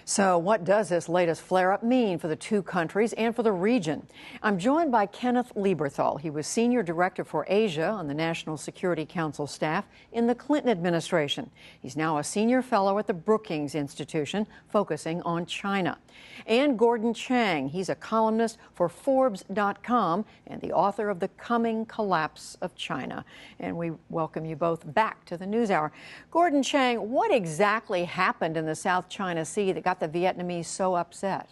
So what does this latest flare-up mean for the two countries and for the region? I'm joined by Kenneth Lieberthal. He was Senior Director for Asia on the National Security Council staff in the Clinton administration. He's now a Senior Fellow at the Brookings Institution, focusing on China. And Gordon Chang. He's a columnist for Forbes.com and the author of The Coming Collapse of China. And we welcome you both back to the NewsHour. Gordon Chang, what exactly happened in the South China Sea that got the Vietnamese so upset?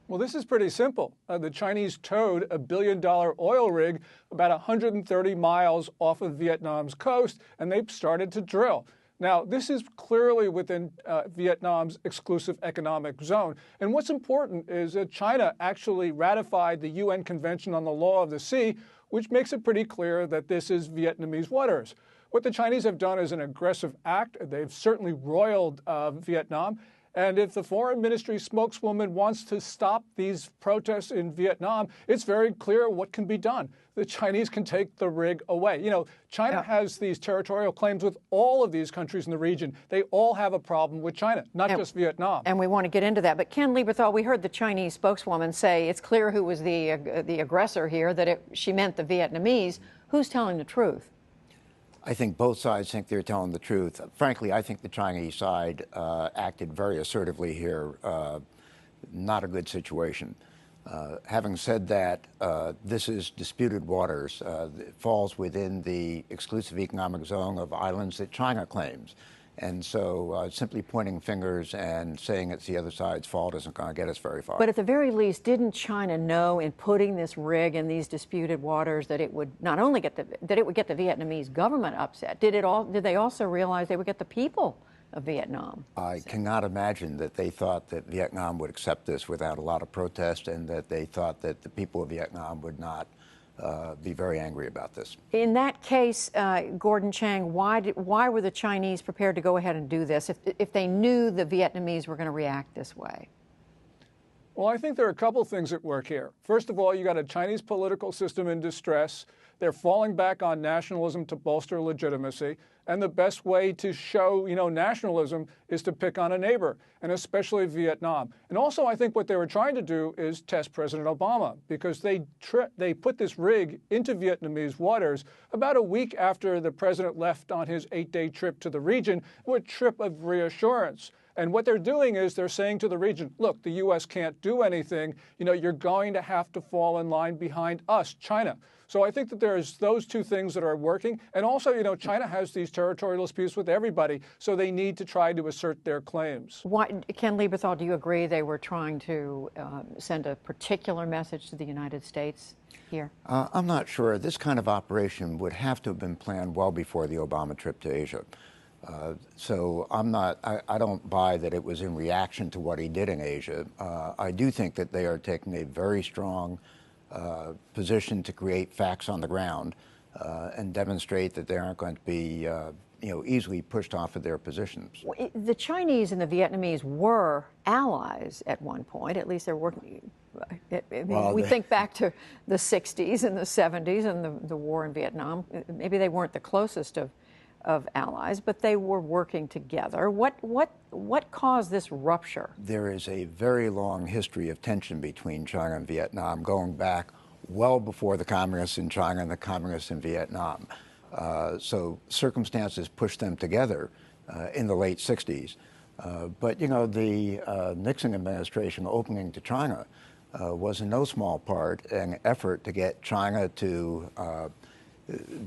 Well, this is pretty simple. The Chinese towed a billion-dollar oil rig about 130 miles off of Vietnam's coast, and they started to drill. Now, this is clearly within Vietnam's exclusive economic zone. And what's important is that China actually ratified the UN Convention on the Law of the Sea, which makes it pretty clear that this is Vietnamese waters. What the Chinese have done is an aggressive act. They've certainly roiled Vietnam. And if the foreign ministry spokeswoman wants to stop these protests in Vietnam, it's very clear what can be done. The Chinese can take the rig away. You know, China has these territorial claims with all of these countries in the region. They all have a problem with China, not just Vietnam. And we want to get into that. But Ken Lieberthal, we heard the Chinese spokeswoman say it's clear who was the aggressor here, that she meant the Vietnamese. Who's telling the truth? I think both sides think they're telling the truth. Frankly, I think the Chinese side acted very assertively here. Not a good situation. Having said that, this is disputed waters. It falls within the exclusive economic zone of islands that China claims. And so simply pointing fingers and saying it's the other side's fault isn't going to get us very far. But at the very least, didn't China know in putting this rig in these disputed waters that it would not only get the Vietnamese government upset? Did they also realize they would get the people of Vietnam? I cannot imagine that they thought that Vietnam would accept this without a lot of protest, and that they thought that the people of Vietnam would not be very angry about this. In that case, Gordon Chang, why were the Chinese prepared to go ahead and do this if they knew the Vietnamese were going to react this way? Well, I think there are a couple things at work here. First of all, you got a Chinese political system in distress. They're falling back on nationalism to bolster legitimacy. And the best way to show, nationalism is to pick on a neighbor, and especially Vietnam. And also, I think what they were trying to do is test President Obama, because they put this rig into Vietnamese waters about a week after the president left on his 8-day trip to the region, a trip of reassurance. And what they're doing is they're saying to the region, look, the U.S. can't do anything. You're going to have to fall in line behind us, China. So I think that there's those two things that are working. And also, China has these territorial disputes with everybody, so they need to try to assert their claims. Ken Lieberthal, do you agree they were trying to send a particular message to the United States here? I'm not sure. This kind of operation would have to have been planned well before the Obama trip to Asia. So I don't buy that it was in reaction to what he did in Asia. I do think that they are taking a very strong position to create facts on the ground and demonstrate that they aren't going to be easily pushed off of their positions. The Chinese and the Vietnamese were allies at one point. At least they're working. We think back to the 60s and the 70s and the war in Vietnam. Maybe they weren't the closest of allies, but they were working together. What caused this rupture? There is a very long history of tension between China and Vietnam, going back well before the communists in China and the communists in Vietnam. So circumstances pushed them together in the late 60s. But the Nixon administration opening to China was in no small part an effort to get China to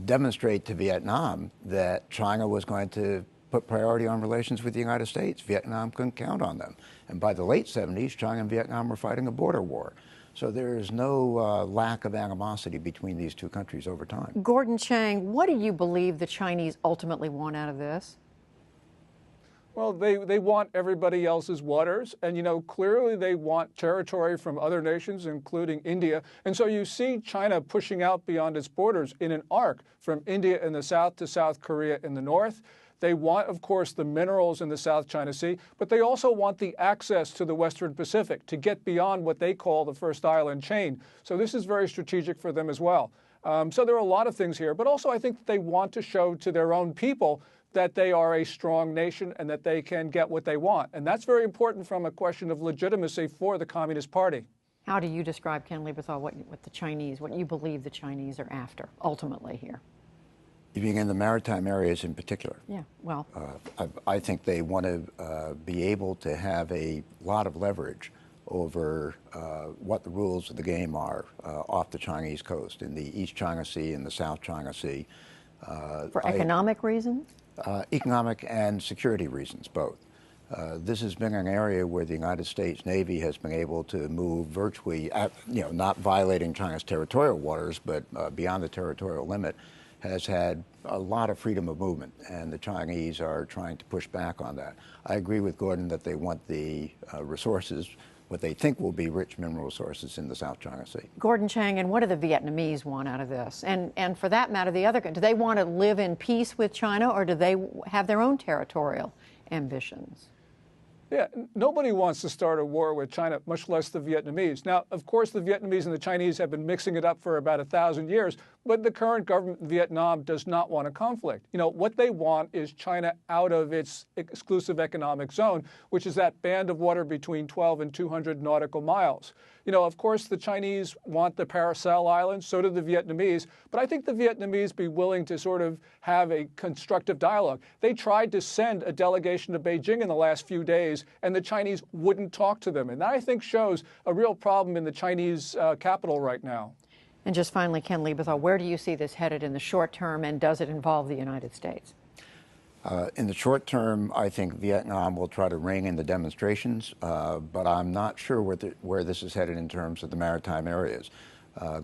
demonstrate to Vietnam that China was going to put priority on relations with the United States. Vietnam couldn't count on them. And by the late 70s, China and Vietnam were fighting a border war. So there is no lack of animosity between these two countries over time. Gordon Chang, what do you believe the Chinese ultimately want out of this? Well, they want everybody else's waters, and clearly they want territory from other nations, including India. And so you see China pushing out beyond its borders in an arc from India in the south to South Korea in the north. They want, of course, the minerals in the South China Sea, but they also want the access to the Western Pacific to get beyond what they call the first island chain. So this is very strategic for them as well. So there are a lot of things here, but also I think that they want to show to their own people that they are a strong nation and that they can get what they want. And that's very important from a question of legitimacy for the Communist Party. How do you describe, Ken Lieberthal, what the Chinese, what you believe the Chinese are after ultimately here? You mean in the maritime areas in particular? Yeah, well. I think they want to be able to have a lot of leverage over what the rules of the game are off the Chinese coast, in the East China Sea and the South China Sea. For economic reasons? Economic and security reasons, both. This has been an area where the United States Navy has been able to move virtually, not violating China's territorial waters, but beyond the territorial limit, has had a lot of freedom of movement, and the Chinese are trying to push back on that. I agree with Gordon that they want the resources, what they think will be rich mineral resources in the South China Sea. Gordon Chang, and what do the Vietnamese want out of this? And for that matter, do they want to live in peace with China, or do they have their own territorial ambitions? Yeah, nobody wants to start a war with China, much less the Vietnamese. Now, of course, the Vietnamese and the Chinese have been mixing it up for about 1,000 years, but the current government in Vietnam does not want a conflict. What they want is China out of its exclusive economic zone, which is that band of water between 12 and 200 nautical miles. Of course, the Chinese want the Paracel Islands, so do the Vietnamese, but I think the Vietnamese be willing to sort of have a constructive dialogue. They tried to send a delegation to Beijing in the last few days, and the Chinese wouldn't talk to them. And that, I think, shows a real problem in the Chinese capital right now. And just finally, Ken Lieberthal, where do you see this headed in the short term, and does it involve the United States? In the short term, I think Vietnam will try to rein in the demonstrations, but I'm not sure where this is headed in terms of the maritime areas.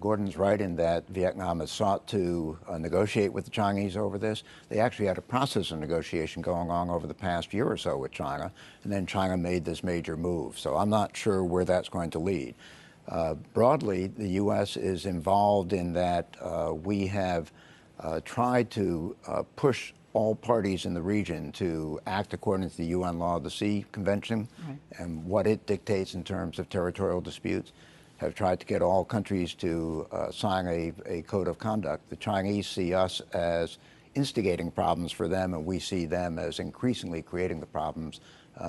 Gordon's right in that Vietnam has sought to negotiate with the Chinese over this. They actually had a process of negotiation going on over the past year or so with China, and then China made this major move. So I'm not sure where that's going to lead. Broadly, the U.S. is involved in that we have tried to push all parties in the region to act according to the UN Law of the Sea Convention and what it dictates in terms of territorial disputes, have tried to get all countries to sign a code of conduct. The Chinese see us as instigating problems for them, and we see them as increasingly creating the problems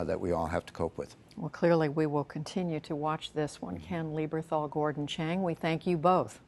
that we all have to cope with. Well, clearly we will continue to watch this one. Ken Lieberthal, Gordon Chang, we thank you both.